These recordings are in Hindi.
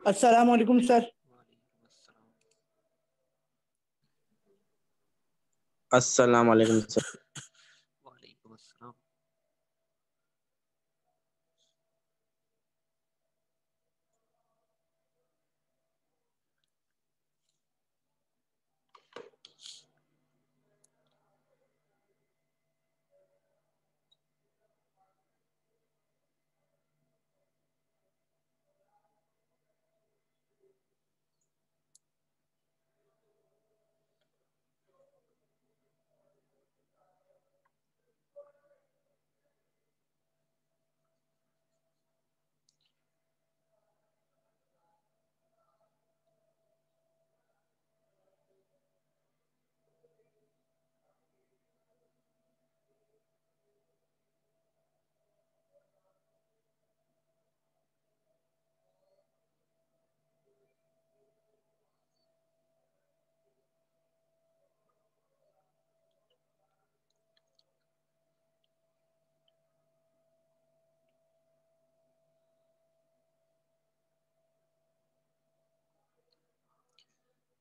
अस्सलाम वालेकुम सर। अस्सलाम वालेकुम सर। वालेकुम अस्सलाम।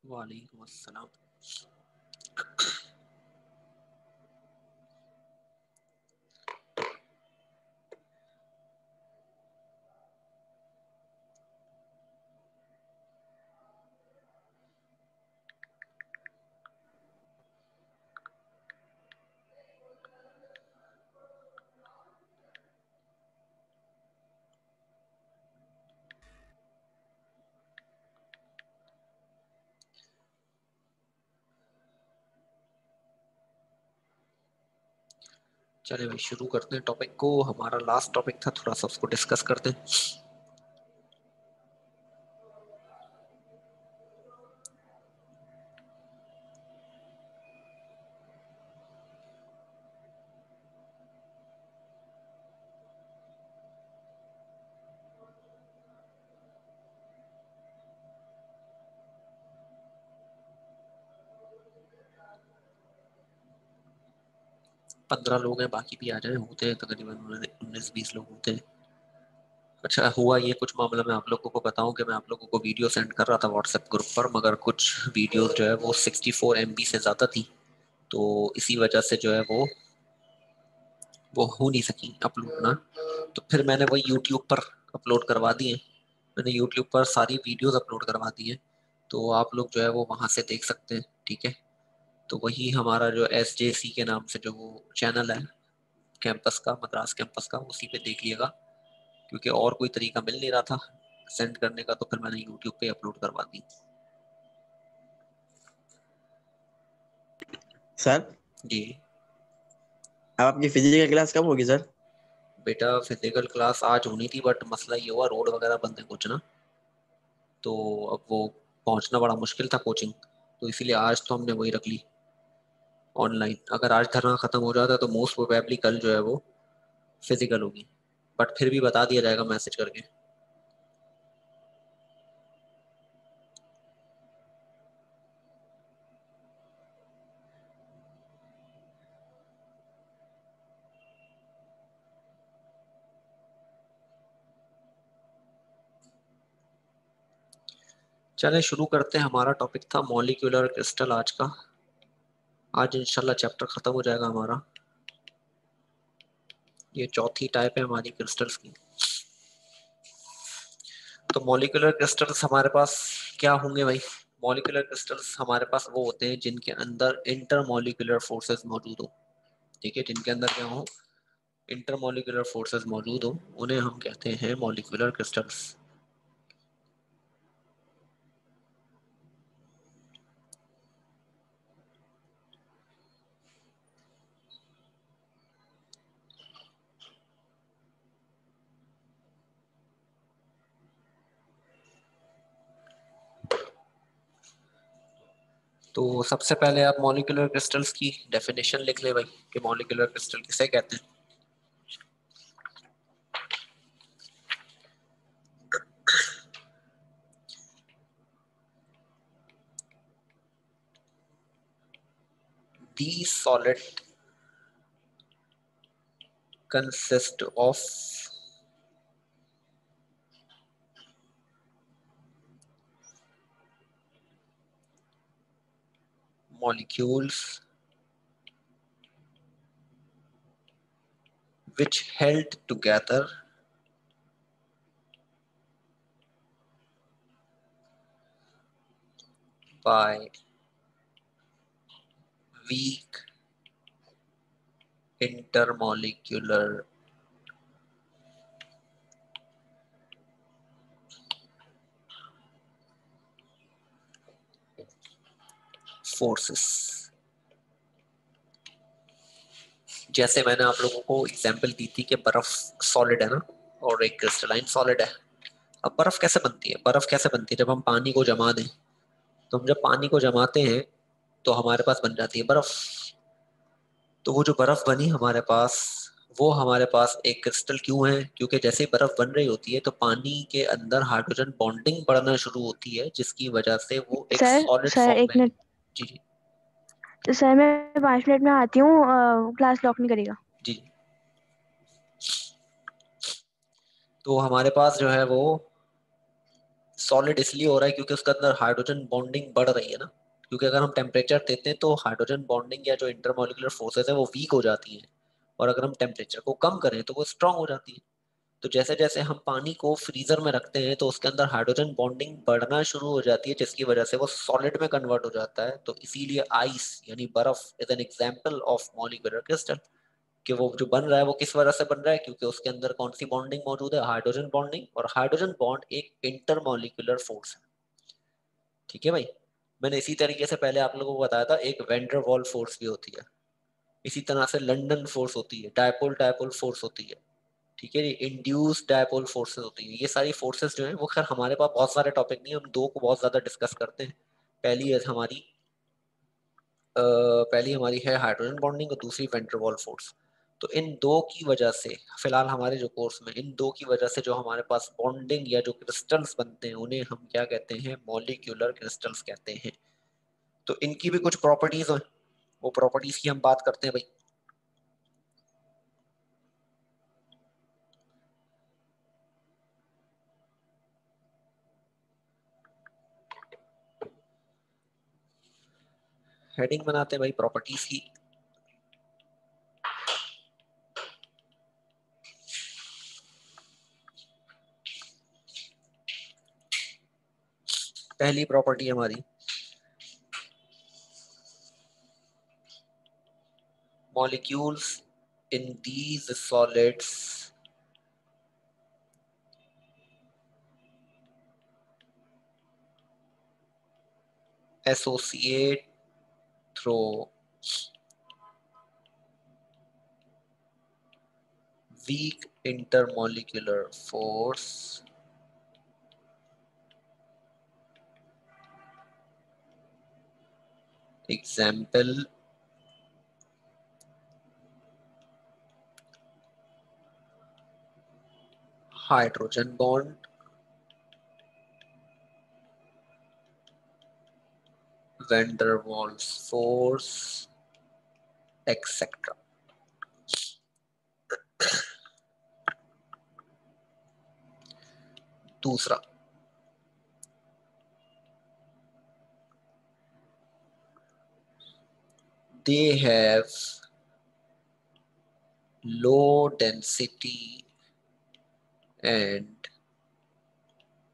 वालेकुम अस्सलाम। चलिए भाई शुरू करते हैं टॉपिक को। हमारा लास्ट टॉपिक था, थोड़ा सा उसको डिस्कस करते हैं। पंद्रह लोग हैं, बाकी भी आ जाए, होते हैं तकरीबन 19-20 लोग होते हैं। अच्छा हुआ ये कुछ मामला मैं आप लोगों को बताऊं कि मैं आप लोगों को वीडियो सेंड कर रहा था व्हाट्सएप ग्रुप पर, मगर कुछ वीडियो जो है वो 64 MB से ज़्यादा थी, तो इसी वजह से जो है वो हो नहीं सकी अपलोड ना। तो फिर मैंने वही यूट्यूब पर अपलोड करवा दिए। मैंने यूट्यूब पर सारी वीडियोस अपलोड करवा दी है, तो आप लोग जो है वो वहाँ से देख सकते हैं। ठीक है, तो वही हमारा जो SJC के नाम से जो वो चैनल है कैंपस का, मद्रास कैंपस का, उसी पे देखिएगा, क्योंकि और कोई तरीका मिल नहीं रहा था सेंड करने का, तो फिर मैंने यूट्यूब पे अपलोड करवा दी। सर जी अब आपकी फिजिकल क्लास कब होगी सर? बेटा, फिजिकल क्लास आज होनी थी, बट मसला ये हुआ रोड वगैरह बंद है कुछ ना, तो अब वो पहुंचना बड़ा मुश्किल था कोचिंग, तो इसीलिए आज तो हमने वही रख ली ऑनलाइन। अगर आज धरना खत्म हो जाता तो मोस्ट प्रोबेबली कल जो है वो फिजिकल होगी, बट फिर भी बता दिया जाएगा मैसेज करके। चलें शुरू करते हैं। हमारा टॉपिक था मॉलिक्यूलर क्रिस्टल आज का। आज इंशाल्लाह चैप्टर खत्म हो जाएगा हमारा। ये चौथी टाइप है हमारी क्रिस्टल्स की। तो मॉलिक्यूलर क्रिस्टल्स हमारे पास क्या होंगे भाई? मॉलिक्यूलर क्रिस्टल्स हमारे पास वो होते हैं जिनके अंदर इंटरमॉलिक्यूलर फोर्सेस मौजूद हो। ठीक है, जिनके अंदर क्या हो, इंटरमॉलिक्यूलर फोर्सेस मौजूद हो, उन्हें हम कहते हैं मॉलिक्यूलर क्रिस्टल्स। तो सबसे पहले आप मॉलिक्यूलर क्रिस्टल्स की डेफिनेशन लिख ले भाई कि मॉलिक्यूलर क्रिस्टल किसे कहते हैं। These solid consist of molecules which held together by weak intermolecular forces। जैसे मैंने आप लोगों को एग्जांपल दी थी कि बर्फ सॉलिड है ना और एक क्रिस्टलाइन सॉलिड है। अब बर्फ कैसे बनती है? बर्फ कैसे बनती है? जब हम पानी को जमा दें, तो हम जब पानी को जमाते हैं तो हमारे पास बन जाती है बर्फ। तो वो जो बर्फ बनी हमारे पास, वो हमारे पास एक क्रिस्टल क्यों है? क्योंकि जैसे ही बर्फ बन रही होती है तो पानी के अंदर हाइड्रोजन बॉन्डिंग बढ़ना शुरू होती है, जिसकी वजह से वो एक सर सॉलिड सर फॉर्म एक में। मिनट। जी जी सर मैं 5 मिनट में आती हूँ, क्लास लॉक नहीं करेगा। जी। तो हमारे पास जो है वो सॉलिड इसलिए हो रहा है क्योंकि उसके अंदर हाइड्रोजन बॉन्डिंग बढ़ रही है ना। क्योंकि अगर हम टेम्परेचर देते हैं तो हाइड्रोजन बॉन्डिंग या जो इंटरमॉलिक्यूलर फोर्सेस है वो वीक हो जाती हैं, और अगर हम टेम्परेचर को कम करें तो वो स्ट्रांग हो जाती है। तो जैसे जैसे हम पानी को फ्रीजर में रखते हैं तो उसके अंदर हाइड्रोजन बॉन्डिंग बढ़ना शुरू हो जाती है, जिसकी वजह से वो सॉलिड में कन्वर्ट हो जाता है। तो इसीलिए आइस यानी बर्फ is an example of molecular crystal. कि वो जो बन रहा है वो किस वजह से बन रहा है? क्योंकि उसके अंदर कौन सी बॉन्डिंग मौजूद है? Hydrogen bonding. और हाइड्रोजन बॉन्ड एक इंटरमॉलिक्यूलर फोर्स है। ठीक है भाई। मैंने इसी तरीके से पहले आप लोगों को बताया था एक वेंडर वॉल फोर्स भी होती है। इसी तरह से लंदन फोर्स होती है, डायपोल डायपोल फोर्स होती है। ठीक है जी, इंड्यूस डायपोल फोर्सेस होती है। ये सारी फोर्सेस जो है वो, खैर हमारे पास बहुत सारे टॉपिक नहीं है, उन दो को बहुत ज्यादा डिस्कस करते हैं। पहली है हमारी पहली हमारी है हाइड्रोजन बॉन्डिंग और दूसरी वेंडर वॉल फोर्स। तो इन दो की वजह से फिलहाल हमारे जो कोर्स में इन दो की वजह से जो हमारे पास बॉन्डिंग या जो क्रिस्टल्स बनते हैं उन्हें हम क्या कहते हैं? मॉलिक्यूलर क्रिस्टल्स कहते हैं। तो इनकी भी कुछ प्रॉपर्टीज हैं, वो प्रॉपर्टीज की हम बात करते हैं भाई। हेडिंग बनाते हैं भाई प्रॉपर्टीज की। पहली प्रॉपर्टी हमारी, molecules in these solids associate through weak intermolecular force example hydrogen bond, van der Waals force, etc. दूसरा, they have low density and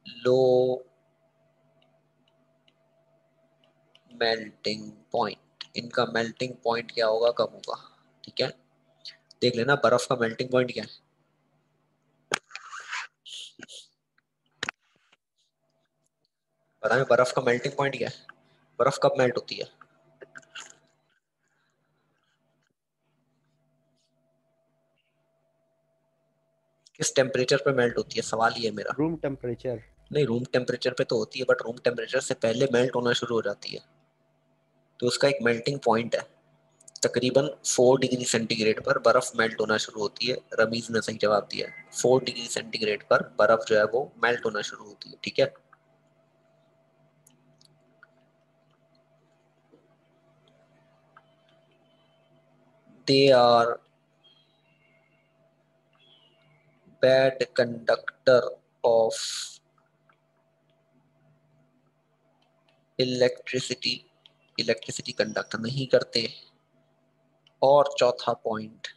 low melting point। इनका मेल्टिंग पॉइंट क्या होगा? कम होगा। ठीक है, देख लेना बर्फ का मेल्टिंग पॉइंट क्या है। बताएं बर्फ का मेल्टिंग पॉइंट क्या है? बर्फ कब मेल्ट होती है? किस टेम्परेचर पे मेल्ट होती है? सवाल ये है मेरा। Room temperature. नहीं, रूम टेम्परेचर पे तो होती है, बट रूम टेम्परेचर से पहले मेल्ट होना शुरू हो जाती है। तो उसका एक मेल्टिंग पॉइंट है। तकरीबन 4 डिग्री सेंटीग्रेड पर बर्फ मेल्ट होना शुरू होती है। रमीज ने सही जवाब दिया है, 4 डिग्री सेंटीग्रेड पर बर्फ जो है वो मेल्ट होना शुरू होती है। ठीक है, they are bad conductor of electricity electricity conduct नहीं करते। और चौथा point,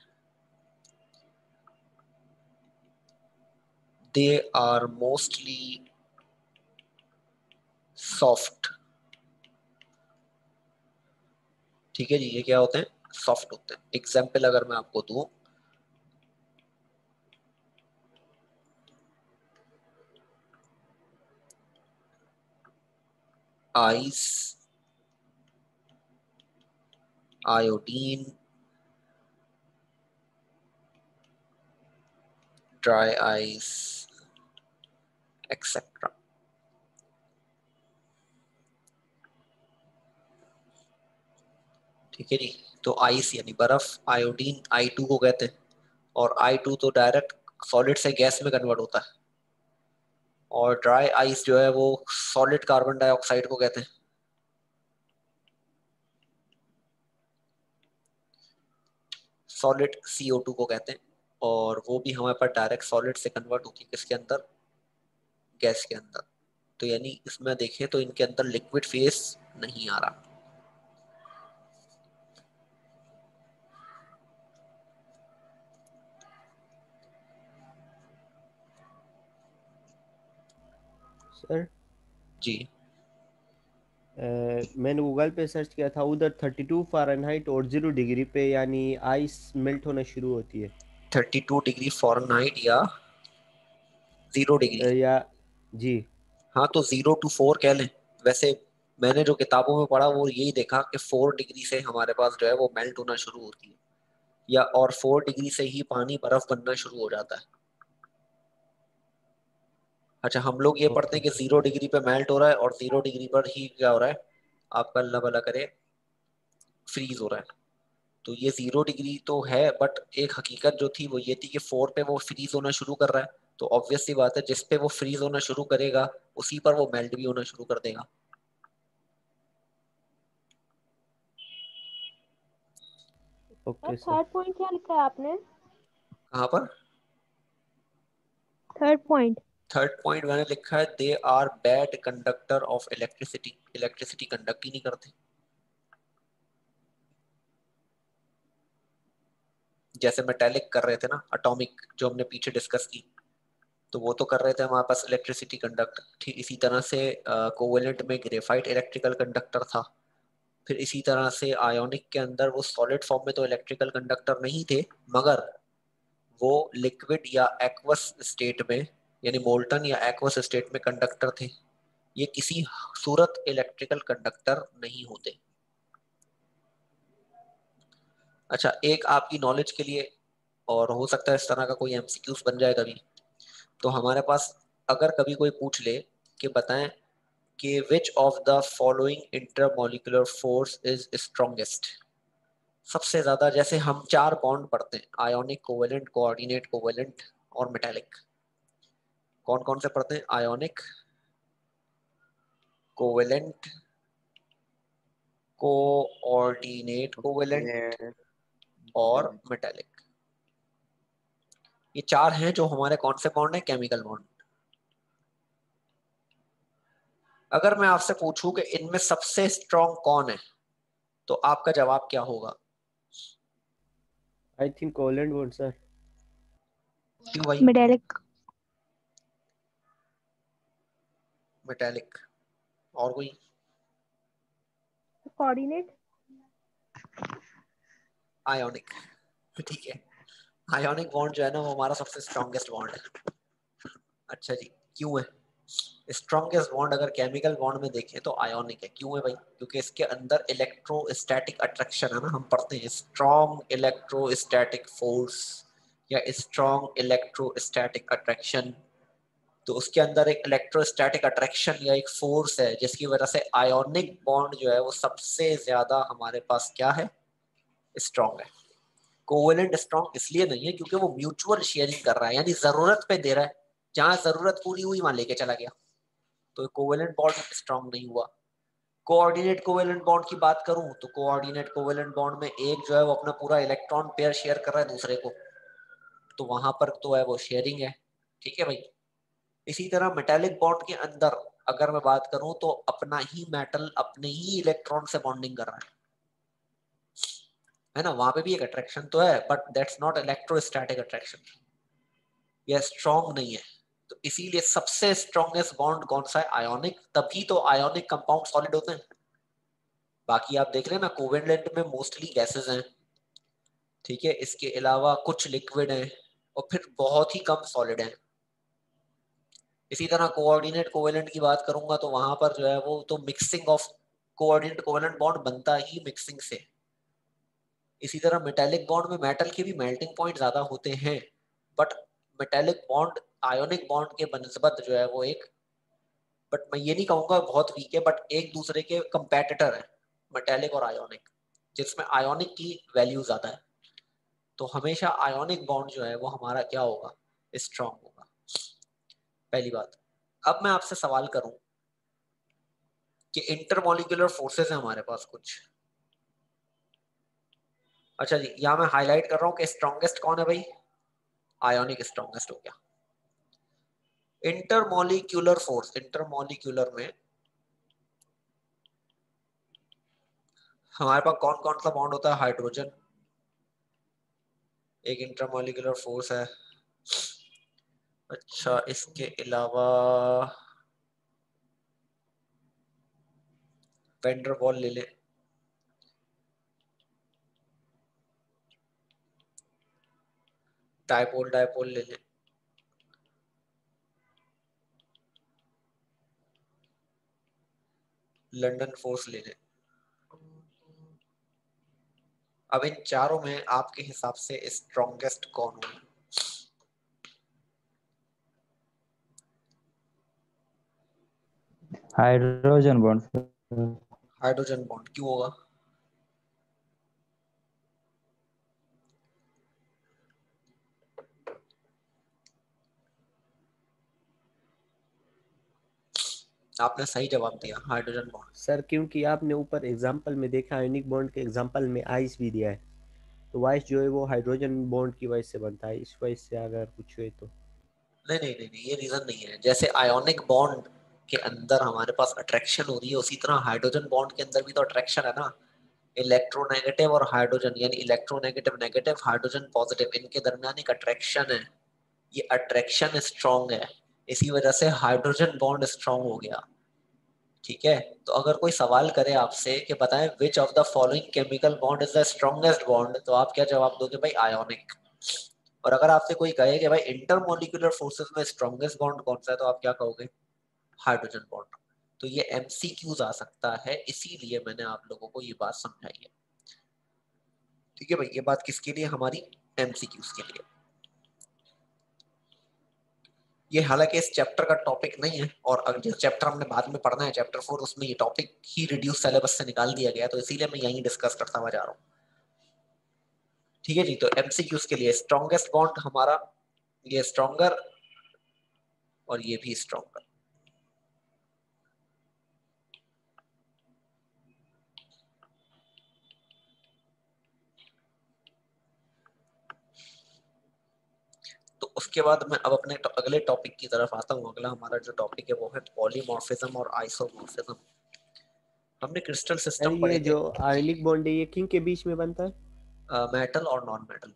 they are mostly soft. ठीक है जी, ये क्या होते हैं? सॉफ्ट होते हैं। एग्जाम्पल अगर मैं आपको दूं, ice, iodine, dry ice, etcetera. ठीक है जी। तो आइस यानी बर्फ, आयोडीन I2 को कहते हैं, और I2 तो डायरेक्ट सॉलिड से गैस में कन्वर्ट होता है। और ड्राई आइस जो है वो सॉलिड कार्बन डाइऑक्साइड को कहते हैं। सॉलिड CO2 को कहते हैं। और वो भी हमारे पास डायरेक्ट सॉलिड से कन्वर्ट होती है किसके अंदर? गैस के अंदर। तो यानी इसमें देखें तो इनके अंदर लिक्विड फेस नहीं आ रहा। सर जी। मैंने गूगल पे सर्च किया था, उधर 32 फ़ारेनहाइट और 0 डिग्री पे यानी आइस मेल्ट होना शुरू होती है। 32 डिग्री फ़ारेनहाइट या 0 डिग्री? या जी। हाँ, तो 0 to 4 कह लें। वैसे मैंने जो किताबों में पढ़ा वो यही देखा कि 4 डिग्री से हमारे पास जो है वो मेल्ट होना शुरू होती है, या और 4 डिग्री से ही पानी बर्फ बनना शुरू हो जाता है। अच्छा, हम लोग ये पढ़ते ओके हैं कि सर। 0 डिग्री पे मेल्ट हो रहा है और 0 डिग्री पर ही क्या हो रहा है, आपका अल्लाह भला करे, फ्रीज हो रहा है। तो ये 0 डिग्री तो है, बट एक हकीकत जो थी वो ये थी कि 4 पे वो फ्रीज होना शुरू कर रहा है। तो ऑब्वियस सी बात है, जिस पे वो फ्रीज होना शुरू करेगा उसी पर वो मेल्ट भी होना शुरू कर देगा। Okay sir. थर्ड पॉइंट क्या लिखा है आपने? कहाँ पर? Third point. थर्ड पॉइंट मैंने लिखा है, they are bad conductor of electricity. Electricity conduct ही नहीं करते। जैसे मेटेलिक कर रहे थे ना, एटॉमिक जो हमने पीछे डिस्कस की, तो वो तो कर रहे थे हमारे पास इलेक्ट्रिसिटी कंडक्ट। ठीक इसी तरह से कोवेलेंट में ग्रेफाइट इलेक्ट्रिकल कंडक्टर था। फिर इसी तरह से आयोनिक के अंदर वो सॉलिड फॉर्म में तो इलेक्ट्रिकल कंडक्टर नहीं थे, मगर वो लिक्विड या एक्वस स्टेट में, यानी मोल्टन या एक्वस स्टेट में कंडक्टर थे। ये किसी सूरत इलेक्ट्रिकल कंडक्टर नहीं होते। अच्छा, एक आपकी नॉलेज के लिए, और हो सकता है इस तरह का कोई MCQs बन जाए कभी, तो हमारे पास अगर कभी कोई पूछ ले कि बताएं कि which of the following intermolecular force is strongest, सबसे ज्यादा, जैसे हम 4 बॉन्ड पढ़ते हैं, आयोनिक, कोवेलेंट, कोऑर्डिनेट, कोवेलेंट और मेटालिक। कौन कौन से पढ़ते हैं? आयोनिक, कोवेलेंट, कोऑर्डिनेट, कोवेलेंट और मेटालिक। ये 4 हैं जो हमारे कौन से बॉन्ड है? Chemical bond. अगर मैं आपसे पूछूं कि इनमें सबसे स्ट्रॉन्ग कौन है, तो आपका जवाब क्या होगा? I think covalent bond sir. क्यों भाई? मेटेलिक। मेटालिक। और कोई? कोऑर्डिनेट। आयोनिक। ठीक है, आयोनिक बॉन्ड जो है ना वो हमारा सबसे स्ट्रॉन्गेस्ट बॉन्ड है। अच्छा जी, क्यों है स्ट्रॉन्गेस्ट बॉन्ड? अगर केमिकल बॉन्ड में देखें तो आयोनिक है। क्यों है भाई? क्योंकि इसके अंदर इलेक्ट्रोस्टैटिक अट्रैक्शन है ना, हम पढ़ते हैं स्ट्रॉन्ग इलेक्ट्रोस्टैटिक फोर्स या स्ट्रॉन्ग इलेक्ट्रोस्टैटिक अट्रैक्शन। तो उसके अंदर एक इलेक्ट्रोस्टैटिक अट्रैक्शन या एक फोर्स है, जिसकी वजह से आयोनिक बॉन्ड जो है वो सबसे ज्यादा हमारे पास क्या है? स्ट्रॉन्ग है। कोवेलेंट स्ट्रॉन्ग इसलिए नहीं है क्योंकि वो म्यूचुअल शेयरिंग कर रहा है, यानी जरूरत पे दे रहा है, जहां जरूरत पूरी हुई वहां लेके चला गया। तो कोवेलेंट बॉन्ड स्ट्रॉन्ग नहीं हुआ। कोऑर्डिनेट कोवेलेंट बॉन्ड की बात करूं तो कोऑर्डिनेट कोवेलेंट बॉन्ड में एक जो है वो अपना पूरा इलेक्ट्रॉन पेयर शेयर कर रहा है दूसरे को, तो वहां पर तो है वो शेयरिंग है। ठीक है भाई। इसी तरह मेटालिक बॉन्ड के अंदर अगर मैं बात करूं तो अपना ही मेटल अपने ही इलेक्ट्रॉन से बॉन्डिंग कर रहा है ना, वहां पे भी एक अट्रैक्शन तो है, but that's not electrostatic attraction, यह स्ट्रॉन्ग नहीं है। तो इसीलिए सबसे स्ट्रॉन्गेस्ट बॉन्ड कौन सा है? आयोनिक, तभी तो आयोनिक कंपाउंड सॉलिड होते हैं। बाकी आप देख रहे हैं ना, कोवेलेंट में मोस्टली गैसेस हैं, ठीक है, इसके अलावा कुछ लिक्विड हैं और फिर बहुत ही कम सॉलिड हैं। इसी तरह कोऑर्डिनेट कोवेलेंट की बात करूंगा तो वहां पर जो है वो तो mixing of coordinate covalent bond बनता ही मिक्सिंग से। इसी तरह मेटेलिक बॉन्ड में मेटल के भी मेल्टिंग पॉइंट ज्यादा होते हैं, but metallic bond ionic bond के बनस्बत जो है वो एक, बट मैं ये नहीं कहूंगा बहुत वीक है, बट एक दूसरे के कंपेटिटर है मेटेलिक और आयोनिक, जिसमें आयोनिक की वैल्यू ज्यादा है। तो हमेशा आयोनिक बॉन्ड जो है वो हमारा क्या होगा? स्ट्रांग होगा, पहली बात। अब मैं आपसे सवाल करूं कि इंटरमॉलिक्यूलर फोर्सेस है हमारे पास कुछ, अच्छा जी, यहाँ मैं हाईलाइट कर रहा हूँ कि स्ट्रॉन्गेस्ट कौन है भाई? आयोनिक स्ट्रॉन्गेस्ट हो गया। इंटरमॉलिक्यूलर फोर्स, इंटरमॉलिक्यूलर में हमारे पास कौन कौन सा बॉन्ड होता है? हाइड्रोजन एक इंटरमॉलिक्यूलर फोर्स है। अच्छा, इसके अलावा वेंडरवॉल ले ले, डायपोल डायपोल ले ले, लंदन फोर्स ले ले। अब इन चारों में आपके हिसाब से स्ट्रॉन्गेस्ट कौन होगा? Hydrogen bond. हाइड्रोजन बॉन्ड क्यों होगा? आपने सही जवाब दिया, हाइड्रोजन बॉन्ड। सर क्योंकि आपने ऊपर एग्जांपल में देखा आयनिक बॉन्ड के एग्जांपल में आइस भी दिया है, तो आइस जो है वो हाइड्रोजन बॉन्ड की वजह से बनता है, इस वजह से अगर कुछ हुए तो। नहीं नहीं नहीं नहीं, ये रीजन नहीं है। जैसे आयोनिक बॉन्ड के अंदर हमारे पास अट्रैक्शन हो रही है, उसी तरह हाइड्रोजन बॉन्ड के अंदर भी तो अट्रैक्शन है ना। इलेक्ट्रोनेगेटिव और हाइड्रोजन, यानी इलेक्ट्रोनेगेटिव नेगेटिव, हाइड्रोजन पॉजिटिव, इनके दरमियान एक अट्रैक्शन है। ये अट्रैक्शन स्ट्रॉन्ग है, इसी वजह से हाइड्रोजन बॉन्ड स्ट्रॉन्ग हो गया, ठीक है। तो अगर कोई सवाल करे आपसे कि बताएं which of the following chemical bond is the strongest bond, तो आप क्या जवाब दोगे? भाई आयोनिक। और अगर आपसे कोई कहे कि भाई इंटरमोलिकुलर फोर्सेस में स्ट्रॉन्गेस्ट बॉन्ड कौन सा है, तो आप क्या कहोगे? Hydrogen bond. तो ये एमसीक्यूज आ सकता है, इसीलिए मैंने आप लोगों को ये बात समझाई है, ठीक है भाई। ये बात किसके लिए? हमारी एमसीक्यूज के लिए। ये हालांकि इस चैप्टर का टॉपिक नहीं है, और अगर जिस चैप्टर हमने बाद में पढ़ना है चैप्टर 4, उसमें ये टॉपिक ही रिड्यूस सिलेबस से निकाल दिया गया, तो इसीलिए मैं यही डिस्कस करता हुआ जा रहा हूँ, ठीक है जी। तो एमसीक्यूज के लिए स्ट्रॉन्गेस्ट बॉन्ड हमारा ये स्ट्रॉन्गर, और ये भी स्ट्रॉन्गर। तो उसके बाद मैं अब अपने अगले टॉपिक की तरफ आता हूँ। अगला हमारा जो टॉपिक है वो है पॉलीमॉर्फिज्म और आइसोमॉर्फिज्म। हमने क्रिस्टल सर सिस्टम ये पढ़े थे, जो आयनिक बॉन्ड है ये किन के बीच में बनता है? मेटल और नॉन मेटल।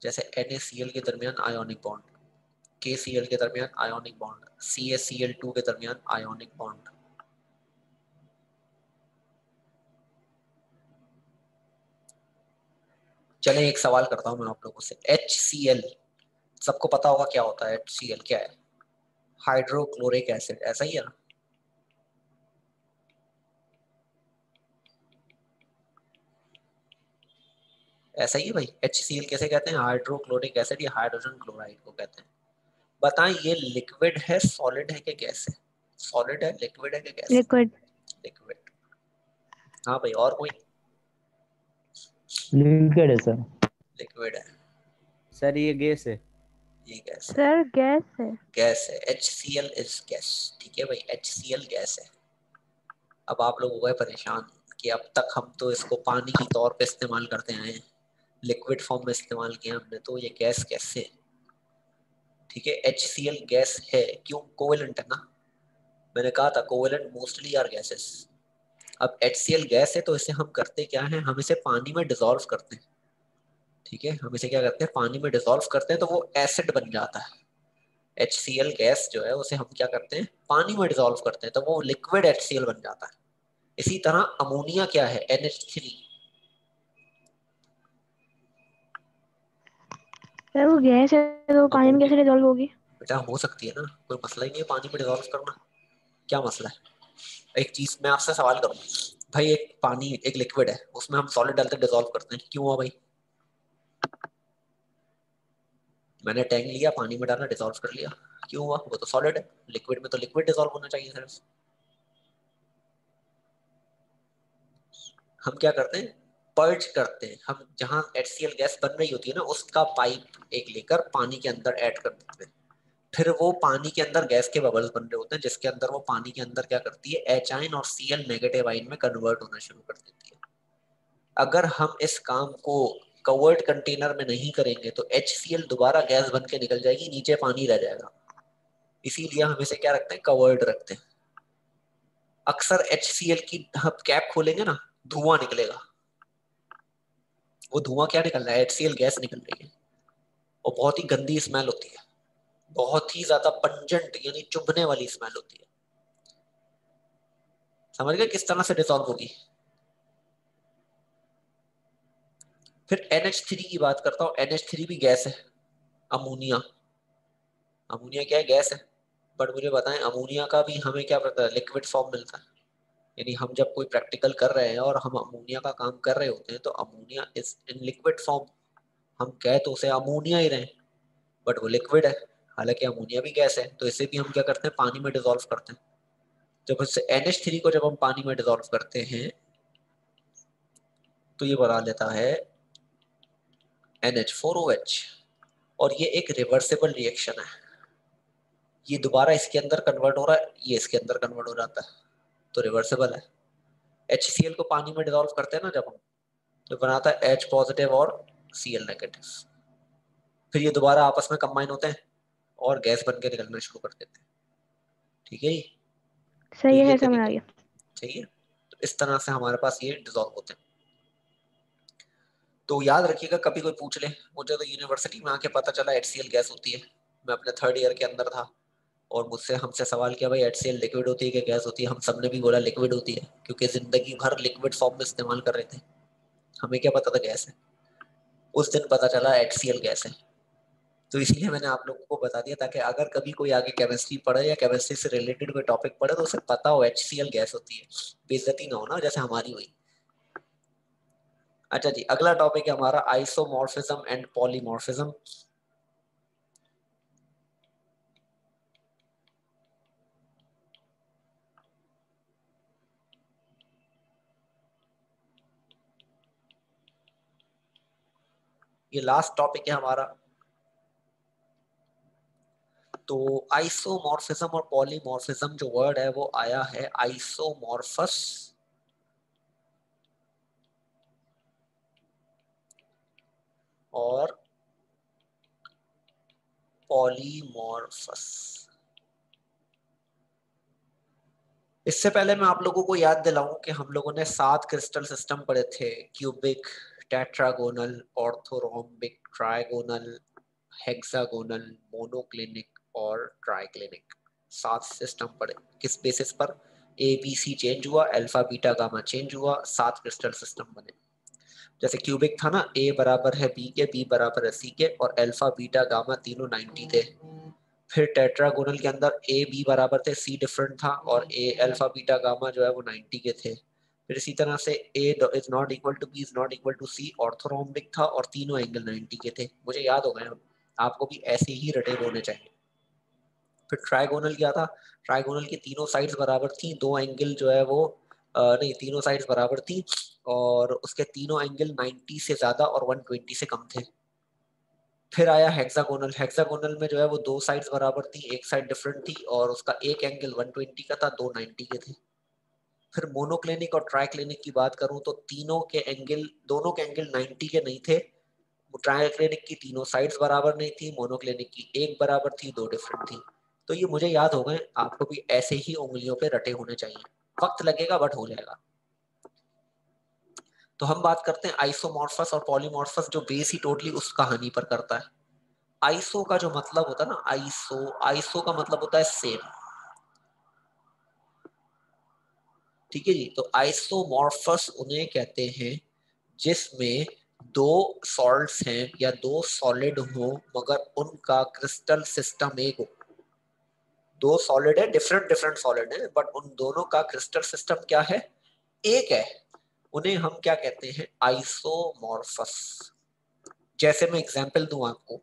जैसे NaCl के दरमियान आयोनिक बॉन्ड, KCl के दरमियान आयोनिक बॉन्ड, CaCl2 के दरमियान आयोनिक बॉन्ड। चले एक सवाल करता हूं मैं आप लोगों से, HCl सबको पता होगा क्या होता है? HCl क्या है? हाइड्रोक्लोरिक एसिड, ऐसा ही है ना? ऐसा ही है भाई। HCl कैसे कहते हैं? हाइड्रोक्लोरिक एसिड या हाइड्रोजन क्लोराइड को कहते हैं। बताएं ये लिक्विड है, सॉलिड है कि गैस है? सॉलिड है, लिक्विड है कि गैस है? लिक्विड। लिक्विड। हाँ भाई, और कोई? लिक्विड है सर। लिक्विड है। सर ये गैस है। ये गैस है। सर गैस है। गैस है, HCl इज गैस, ठीक है भाई, HCl गैस है। अब आप लोग हो गए परेशान कि अब तक हम तो इसको पानी की तौर पे इस्तेमाल करते आए हैं, लिक्विड फॉर्म में इस्तेमाल किया हमने, तो ये गैस कैसे? ठीक है, HCl गैस है, क्यों? कोवेलेंट है ना, मैंने कहा था कोवेलेंट मोस्टली आर गैसेस। अब HCl गैस है तो इसे हम करते क्या है, हम इसे पानी में डिसॉल्व करते हैं। ठीक है, हम इसे क्या करते हैं, पानी में डिसॉल्व करते हैं तो वो एसिड बन जाता है। HCl गैस जो है उसे हम क्या करते हैं, पानी में डिसॉल्व करते हैं तो वो लिक्विड HCl बन जाता है। इसी तरह अमोनिया क्या है, NH3। सर वो गैस है तो पानी में अमोनिया कैसे डिसॉल्व होगी? बेटा हो सकती है ना, कोई मसला ही नहीं है पानी में डिसॉल्व करना, क्या मसला है? एक चीज मैं आपसे सवाल करूं भाई, एक पानी एक लिक्विड है उसमें हम सॉलिड डालते डिसॉल्व करते हैं, क्यों हुआ भाई? मैंने टैंक लिया, पानी में डाला, डिसॉल्व कर लिया, क्यों हुआ? वो तो सॉलिड है, लिक्विड में तो लिक्विड डिसॉल्व होना चाहिए सिर्फ। हम क्या करते हैं, पर्ज करते हैं, हम जहां HCl गैस बन रही होती है ना उसका पाइप एक लेकर पानी के अंदर ऐड कर देते हैं, फिर वो पानी के अंदर गैस के बबल्स बन रहे होते हैं जिसके अंदर वो पानी के अंदर क्या करती है, H आयन और Cl नेगेटिव आयन में कन्वर्ट होना शुरू कर देती है। अगर हम इस काम को कवर्ड कंटेनर में नहीं करेंगे तो HCl दोबारा गैस बन के निकल जाएगी, नीचे पानी रह जाएगा, इसीलिए हम इसे क्या रखते हैं, कवर्ड रखते हैं। अक्सर HCl की हम कैप खोलेंगे ना, धुआं निकलेगा, वो धुआं क्या निकल रहा है, HCl गैस निकल रही है, और बहुत ही गंदी स्मेल होती है, बहुत ही ज्यादा पंजेंट यानी चुभने वाली स्मेल होती है। समझ गए किस तरह से डिसॉल्व होगी? फिर NH3 की बात करता हूँ, NH3 भी गैस है, अमोनिया, अमोनिया क्या है, गैस है, बट मुझे बताएं अमोनिया का भी हमें क्या पता है, लिक्विड फॉर्म मिलता है, यानी हम जब कोई प्रैक्टिकल कर रहे हैं और हम अमोनिया का काम कर रहे होते हैं तो ammonia is in liquid form, हम कह तो उसे अमोनिया ही रहे बट वो लिक्विड है, हालांकि अमोनिया भी गैस है, तो इसे भी हम क्या करते हैं, पानी में डिसॉल्व करते हैं। जब इससे NH3 को जब हम पानी में डिसॉल्व करते हैं तो ये बना लेता है NH4OH, और ये एक रिवर्सिबल रिएक्शन है, ये दोबारा इसके अंदर कन्वर्ट हो रहा है, ये इसके अंदर कन्वर्ट हो जाता है, तो रिवर्सिबल है। HCl को पानी में डिसॉल्व करते हैं ना जब हम, तो बनाता है H पॉजिटिव और Cl नेगेटिव, फिर ये दोबारा आपस में कंबाइन होते हैं और गैस बन के निकलना शुरू कर देते हैं। ठीक है जी, तो सही ये है, समझ आ तरीका गया। चाहिए, तो इस तरह से हमारे पास ये डिसॉल्व होते हैं। तो याद रखिएगा, कभी कोई पूछ ले, मुझे तो यूनिवर्सिटी में आके पता चला HCl गैस होती है, मैं अपने थर्ड ईयर के अंदर था और मुझसे हमसे सवाल किया भाई HCl लिक्विड होती है कि गैस होती है, हम सबने भी बोला लिक्विड होती है, क्योंकि जिंदगी भर लिक्विड फॉर्म में इस्तेमाल कर रहे थे, हमें क्या पता था गैस है, उस दिन पता चला HCl गैस है। तो इसीलिए मैंने आप लोगों को बता दिया ताकि अगर कभी कोई आगे केमिस्ट्री पढ़े या केमिस्ट्री से रिलेटेड कोई टॉपिक पढ़े तो उसे पता हो HCl गैस होती है, बेइज्जती ना हो ना जैसे हमारी हुई। अच्छा जी, अगला टॉपिक है हमारा आइसोमॉर्फिज्म एंड पॉलीमॉर्फिज्म। ये लास्ट टॉपिक है हमारा। तो आइसोमॉर्फिज्म और पॉलीमॉर्फिज्म जो वर्ड है वो आया है आइसोमॉर्फस और पॉलीमॉर्फस। इससे पहले मैं आप लोगों को याद दिलाऊं कि हम लोगों ने 7 क्रिस्टल सिस्टम पढ़े थे, cubic, tetragonal, orthorhombic, trigonal, hexagonal, monoclinic और ट्राइक्लिनिक। 7 सिस्टम पढ़े, किस बेसिस पर? ABC चेंज हुआ, अल्फा बीटा गामा चेंज हुआ, 7 क्रिस्टल सिस्टम बने। जैसे क्यूबिक था ना, A बराबर है B के, B बराबर है C के, और अल्फा बीटा गामा तीनों 90 थे। फिर टेट्रागोनल के अंदर A B बराबर थे, C डिफरेंट था, और A अल्फा बीटा गामा जो है वो 90 के थे। फिर इसी तरह से A is not equal to B is not equal to C orthorhombic था और तीनों एंगल 90 के थे। मुझे याद हो गए, आपको भी ऐसे ही रटे होने चाहिए। फिर ट्राइगोनल क्या था, ट्राइगोनल की तीनों साइड्स बराबर थी, दो एंगल जो है वो नहीं, तीनों साइड्स बराबर थी और उसके तीनों एंगल 90 से ज्यादा और 120 से कम थे। फिर आया हेक्सागोनल, हेक्सागोनल में जो है वो दो साइड्स बराबर थी, एक साइड डिफरेंट थी और उसका एक एंगल 120 का था, दो 90 के थे। फिर मोनोक्लिनिक और ट्राइक्लिनिक की बात करूं तो तीनों के एंगल, दोनों के एंगल 90 के नहीं थे ट्राइक्लिनिक की तीनों साइड्स बराबर नहीं थी, मोनोक्लिनिक की एक बराबर थी, दो डिफरेंट थी। तो ये मुझे याद हो गए, आपको भी ऐसे ही उंगलियों पे रटे होने चाहिए। वक्त लगेगा बट हो जाएगा। तो हम बात करते हैं आइसोमॉर्फस और पॉलीमॉर्फस, जो बेस ही टोटली उस कहानी पर करता है। आइसो का जो मतलब होता है ना, आइसो का मतलब होता है सेम। ठीक है जी। तो आइसोमॉर्फस उन्हें कहते हैं जिसमें दो सॉल्ट्स हैं या दो सॉलिड हो मगर उनका क्रिस्टल सिस्टम एक हो। दो सॉलिड है, डिफरेंट डिफरेंट सॉलिड है, बट उन दोनों का क्रिस्टल सिस्टम क्या है, एक है। उन्हें हम क्या कहते हैं, आइसोमॉर्फस। जैसे मैं एग्जांपल दूं आपको,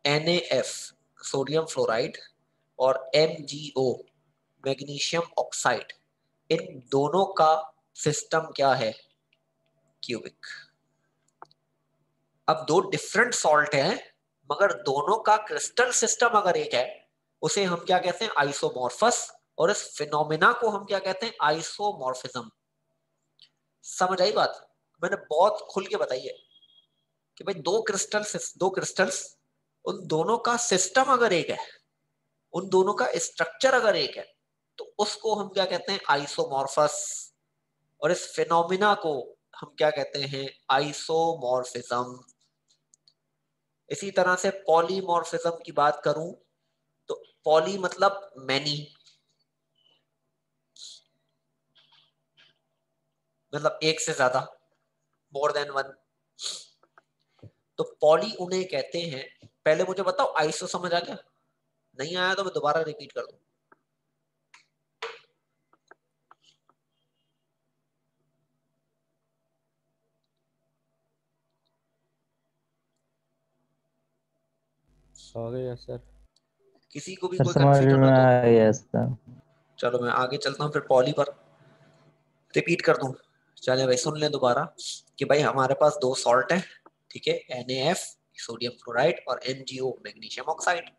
NaF सोडियम फ्लोराइड और MgO मैग्नीशियम ऑक्साइड, इन दोनों का सिस्टम क्या है, क्यूबिक। अब दो डिफरेंट सॉल्ट हैं मगर दोनों का क्रिस्टल सिस्टम अगर एक है, उसे हम क्या कहते हैं, आइसोमॉर्फस। और इस फिनोमेना को हम क्या कहते हैं, आइसोमॉर्फिज्म। समझ आई बात? मैंने बहुत खुल के बताई है कि भाई दो क्रिस्टल्स, उन दोनों का सिस्टम अगर एक है, उन दोनों का स्ट्रक्चर अगर एक है, तो उसको हम क्या कहते हैं, आइसोमॉर्फस। और इस फिनोमिना को हम क्या कहते हैं, आइसोमॉर्फिज्म। इसी तरह से पॉलीमॉर्फिज्म की बात करूं तो पॉली मतलब मैनी, मतलब एक से ज्यादा, मोर देन वन। तो पॉली उन्हें कहते हैं। पहले मुझे बताओ आइसो समझ आ गया? नहीं आया तो मैं दोबारा रिपीट कर दूं। आ गया सर। किसी को भी सर कोई समझ कंफ्यूजन में हो तो आ गया सर। चलो मैं आगे चलता हूँ, फिर पॉली पर रिपीट कर दूं। चले भाई सुन लें दोबारा कि भाई हमारे पास दो सॉल्ट है, ठीक है, NaF सोडियम फ्लोराइड और MgO मैग्नीशियम ऑक्साइड।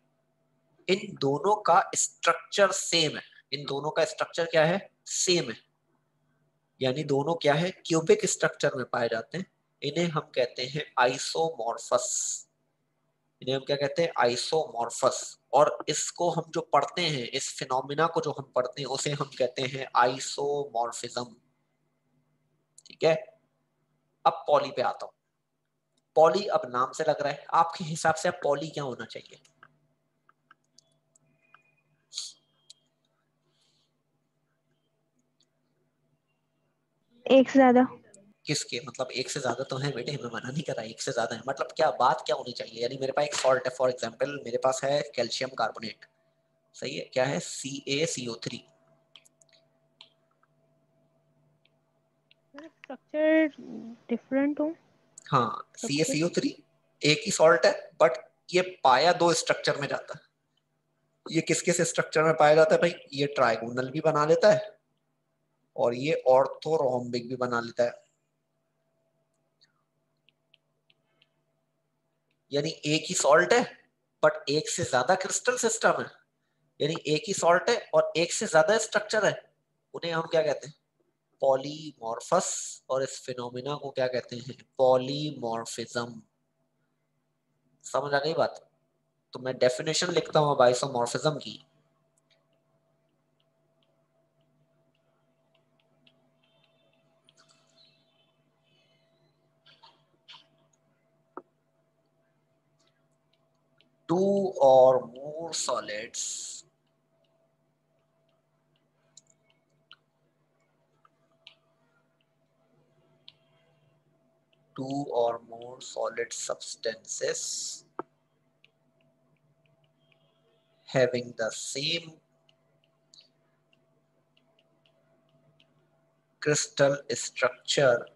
इन दोनों का स्ट्रक्चर सेम है। इन दोनों का स्ट्रक्चर क्या है, सेम है। यानी दोनों क्या है, क्यूबिक स्ट्रक्चर में पाए जाते हैं। इन्हें हम कहते हैं आइसोमॉर्फस। इन्हें हम क्या कहते हैं, आइसोमॉर्फस। और इसको हम जो पढ़ते हैं, इस फिनोमिना को जो हम पढ़ते हैं, उसे हम कहते हैं आइसोमॉर्फिज्म। ठीक है। अब पॉली पे आता हूं। पॉली अब नाम से लग रहा है, आपके हिसाब से अब पॉली क्या होना चाहिए? एक से ज्यादा। किसके मतलब एक से ज्यादा तो है बेटे, मैं मना नहीं कर रहा, एक से ज्यादा है मतलब क्या, बात क्या होनी चाहिए? यानी मेरे पास एक सॉल्ट है, फॉर एग्जांपल मेरे पास है कैल्शियम कार्बोनेट, सही है, क्या है, CaCO3। स्ट्रक्चर डिफरेंट हो हाँ, सबके। CaCO3 एक ही सॉल्ट है, बट ये पाया दो स्ट्रक्चर में जाता है। ये किस किस स्ट्रक्चर में पाया जाता है भाई? ये ट्राइगोनल भी बना लेता है और ये ऑर्थोरोम्बिक भी बना लेता है। यानी एक ही सॉल्ट है बट एक से ज्यादा क्रिस्टल सिस्टम है। यानी एक ही सॉल्ट है और एक से ज्यादा स्ट्रक्चर है। उन्हें हम क्या कहते हैं, पॉलीमॉर्फस। और इस फिनोमिना को क्या कहते हैं, पॉलीमॉर्फिज्म। समझ आ गई बात? तो मैं डेफिनेशन लिखता हूं अब आइसोमॉर्फिज्म की। Two or more solids two or more solid substances having the same crystal structure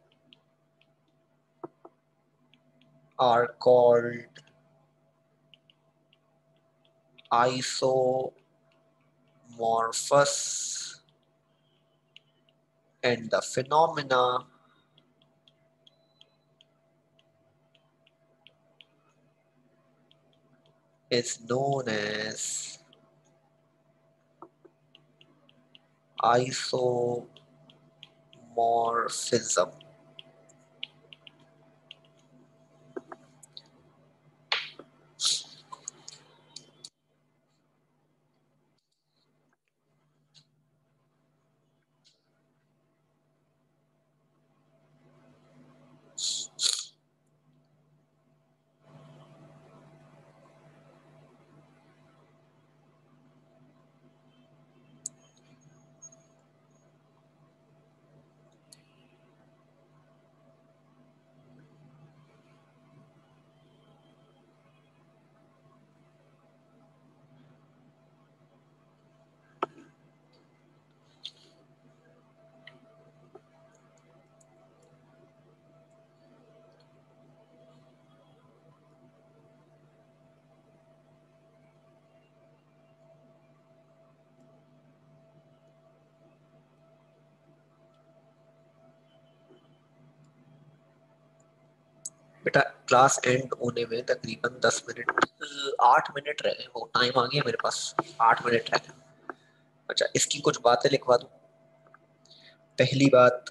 are called isomorphous, and the phenomena is known as isomorphism. बेटा क्लास एंड होने में तकरीबन 10 मिनट 8 मिनट रह गए, वो टाइम आ गया मेरे पास, 8 मिनट रह गए। अच्छा इसकी कुछ बातें लिखवा दूं। पहली बात,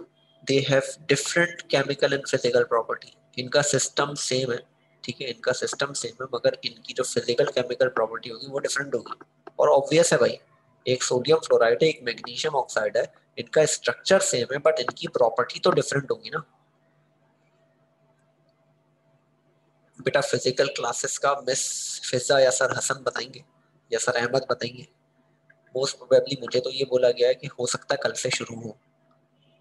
they have different chemical and physical property. इनका सिस्टम सेम है, ठीक है, इनका सिस्टम सेम है, मगर इनकी जो फिजिकल केमिकल प्रॉपर्टी होगी वो डिफरेंट होगी। और ऑब्वियस है भाई, एक सोडियम फ्लोराइड है, एक मैग्नीशियम ऑक्साइड है, इनका स्ट्रक्चर सेम है बट इनकी प्रॉपर्टी तो डिफरेंट होगी ना। बेटा फिजिकल क्लासेस का मिस फिजा या सर हसन बताएंगे या सर अहमद बताएंगे। मोस्ट प्रोबेबली मुझे तो ये बोला गया है कि हो सकता है कल से शुरू हो।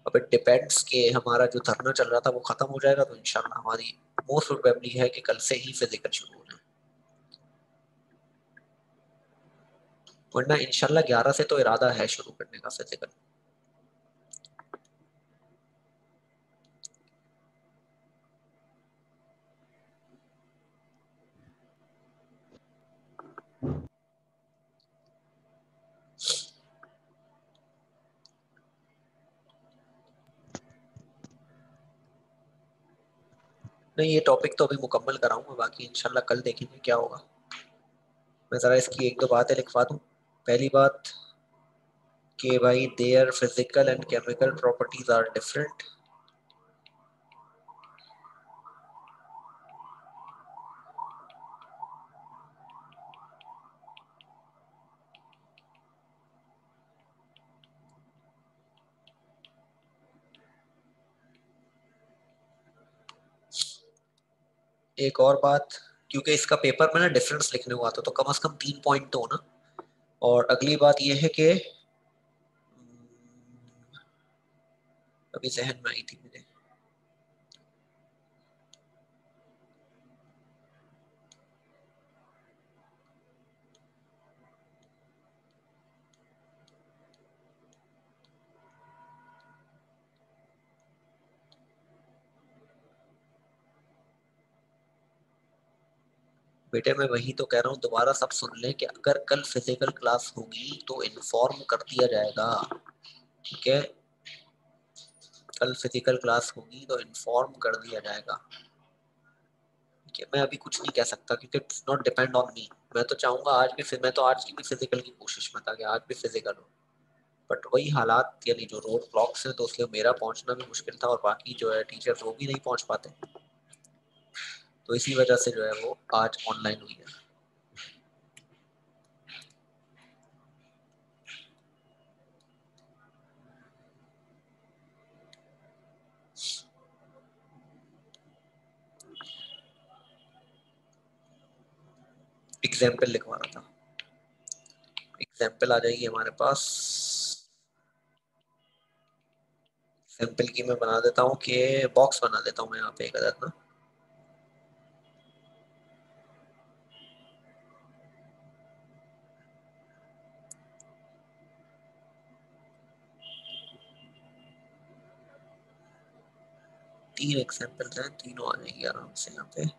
अब इट डिपेंड्स कि हमारा जो धरना चल रहा था वो खत्म हो जाएगा तो इंशाल्लाह हमारी मोस्ट प्रोबेबली है कि कल से ही फिजिकल शुरू हो जाए, वरना इंशाल्लाह 11 से तो इरादा है शुरू करने का फिजिकल। नहीं ये टॉपिक तो अभी मुकम्मल कराऊंगा, बाकी इंशाल्लाह कल देखेंगे क्या होगा। मैं ज़रा इसकी एक दो बातें लिखवा दूं। पहली बात कि भाई their physical and chemical properties are different. एक और बात, क्योंकि इसका पेपर में ना डिफरेंस लिखने हुआ था तो कम से कम 3 पॉइंट तो हो ना। और अगली बात यह है कि अभी जहन में आई थी मेरे, बेटे मैं वही तो कह रहा हूँ, दोबारा सब सुन लें कि अगर कल फिजिकल क्लास होगी तो इन्फॉर्म कर दिया जाएगा, ठीक है। कल फिजिकल क्लास होगी तो इन्फॉर्म कर दिया जाएगा, ठीक है। मैं अभी कुछ नहीं कह सकता क्योंकि it's not depend on me. मैं तो चाहूंगा आज भी, मैं तो आज की भी फिजिकल की कोशिश में था कि आज भी फिजिकल हो, बट वही हालात यानी जो रोड ब्लॉक्स हैं तो उसलिए मेरा पहुंचना भी मुश्किल था और बाकी जो है टीचर वो भी नहीं पहुंच पाते, तो इसी वजह से जो है वो आज ऑनलाइन हुई है। एग्जाम्पल लिखवा रहा था, एग्जाम्पल आ जाएगी हमारे पास। एग्जाम्पल की मैं बना देता हूँ कि बॉक्स बना देता हूँ मैं यहाँ पे एक अदद ना। तीन एग्जाम्पल हैं, तीनों आ जाएंगे आराम से यहाँ पे।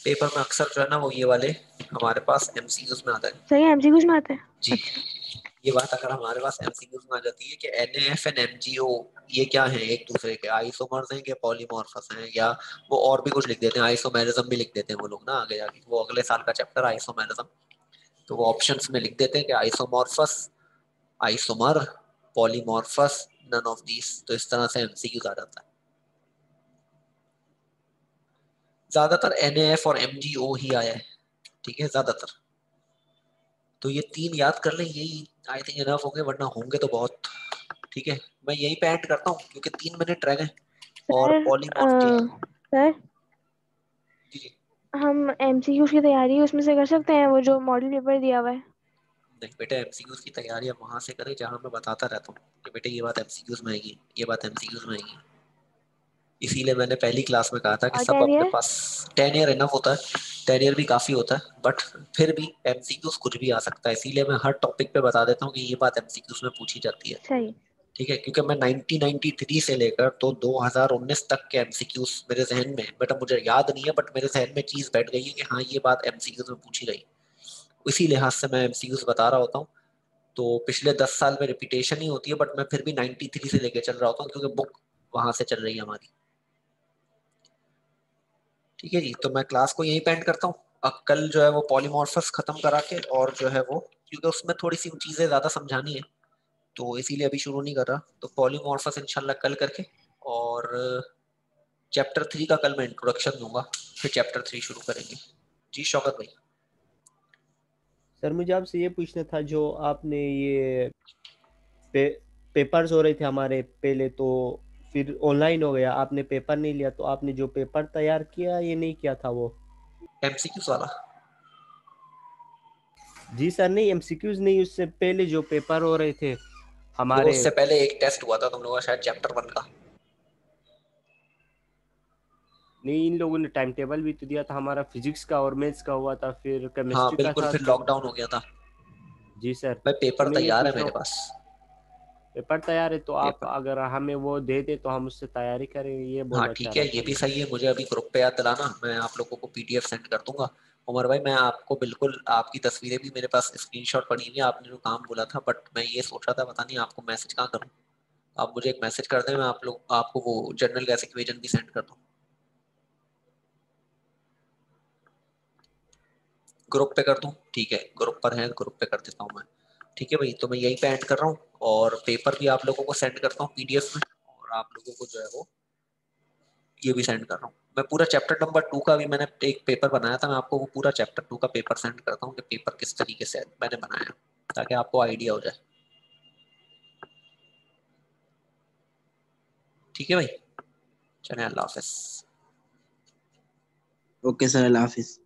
पेपर में अक्सर जो है ना वो ये वाले हमारे पास एमसीक्यूज में आता है। सही एमसीक्यूज में आते हैं। जी, अच्छा ये बात अगर हमारे पास एमसीक्यूज में आ जाती है कि एनएएफ एंड एमजीओ ये क्या है, एक दूसरे के आइसोमर्स हैं कि पॉलीमॉर्फस हैं, या वो और भी कुछ लिख देते हैं, आइसोमेरिज्म भी लिख देते हैं वो लोग ना आगे जाके, वो अगले साल का चैप्टर आइसोमेरिज्म, तो वो ऑप्शंस में लिख देते हैं कि isomorphous, isomer, पॉलीमॉर्फस, none of these. तो इस तरह से एमसीक्यूज आ जाता है। ज्यादातर एनएएफ और एमजीओ ही आया है, ठीक है ज्यादातर। तो ये 3 याद कर ले, यही आई थिंक इनफ होंगे, वरना होंगे तो बहुत। ठीक है, मैं यही पे एंड करता हूँ क्योंकि 3 मिनट रह गए। और सर पॉलीमॉर्फ जी सर जी हम एमसीक्यूज की तैयारी उसमें से कर सकते हैं, वो जो मॉडल पेपर दिया हुआ है? नहीं बेटा, एमसीक्यूज की तैयारी आप वहां से करें जहां मैं बताता रहता हूँ कि बेटे ये बात एमसीक्यूज में आएगी, ये बात एमसीक्यूज में आएगी। इसीलिए मैंने पहली क्लास में कहा था कि और सब 10 अपने ईयर? पास 10 ईयर इनफ होता है। 10 ईयर भी काफी होता है, बट फिर भी एमसीक्यूज कुछ भी आ सकता है। इसीलिए मैं हर टॉपिक पे बता देता हूँ कि ये बात एमसीक्यूज में पूछी जाती है। सही। ठीक है, क्योंकि मैं 1993 से लेकर तो 2019 तक के एमसीक्यूज मेरे जहन में, बेटा मुझे याद नहीं है बट मेरे जहन में चीज बैठ गई है कि हाँ ये बात एमसीक्यूज में पूछी गई। इसी लिहाज से मैं एमसीक्यूज बता रहा होता हूँ। तो पिछले 10 साल में रिपीटेशन ही होती है, बट मैं फिर भी 93 से लेके चल रहा होता हूँ क्योंकि बुक वहां से चल रही है हमारी। ठीक है जी, तो मैं क्लास को यहीं पे एंड करता हूँ। अब कल जो है वो पॉलीमॉर्फस खत्म करा के, और जो है वो क्योंकि उसमें थोड़ी सी चीजें ज्यादा समझानी है तो इसीलिए अभी शुरू नहीं कर रहा। तो पॉलीमॉर्फस इंशाल्लाह कल करके, और चैप्टर 3 का कल मैं इंट्रोडक्शन दूंगा, फिर चैप्टर 3 शुरू करेंगे। जी शौकत भाई। सर मुझे आपसे ये पूछना था, जो आपने ये पे, पेपर्स हो रहे थे हमारे पहले, तो फिर ऑनलाइन हो गया, आपने पेपर नहीं लिया, तो आपने जो पेपर तैयार किया ये नहीं किया था वो? एमसीक्यूज वाला? जी सर, नहीं एमसीक्यूज नहीं, उससे पहले जो पेपर हो रहे थे वो हमारे। उससे पहले एक टेस्ट हुआ था तुम लोगों का शायद चैप्टर 1 का। नहीं, इन लोगों ने टाइम टेबल भी तो दिया था, हमारा फिजिक्स का और मैथ्स का हुआ था, फिर हाँ केमिस्ट्री का बिल्कुल, था फिर तो। लॉकडाउन हो गया था। जी सर। भाई तो पेपर मैं ये तैयार है पूछ रहा मेरे हूँ, पास। पेपर तैयार है तो आप पेपर, अगर हमें वो दे दे तो हम उससे तैयारी करेंगे, ये हाँ बोलना चाह ठीक है, रहा ये था भी मैं। सही है। मुझे अभी ग्रुप पे याद दिलाना, मैं आप लोगों को पीडीएफ सेंड कर दूंगा। उमर भाई मैं आपको बिल्कुल, आपकी तस्वीरें भी मेरे पास स्क्रीनशॉट पड़ी हुई है, आपने जो काम बोला था, बट मैं ये सोच रहा था पता नहीं आपको मैसेज कहाँ करूँ। आप मुझे एक मैसेज कर दें, मैं आप लोग आपको वो जनरल गैस इक्वेशन भी सेंड कर दूँ। ग्रुप पे कर दूँ? ठीक है, ग्रुप पर है, ग्रुप पे कर देता हूँ मैं। ठीक है भाई, तो मैं यहीं पे ऐड कर रहा हूँ, और पेपर भी आप लोगों को सेंड करता हूँ पीडीएफ में, और आप लोगों को जो है वो ये भी सेंड कर रहा हूँ। मैं पूरा चैप्टर नंबर 2 का भी मैंने एक पेपर बनाया था, मैं आपको वो पूरा चैप्टर 2 का पेपर सेंड करता हूँ कि पेपर किस तरीके से मैंने बनाया, ताकि आपको आइडिया हो जाए। ठीक है भाई, चले अल्लाह हाफिज। ओके सर, अल्लाह हाफिज।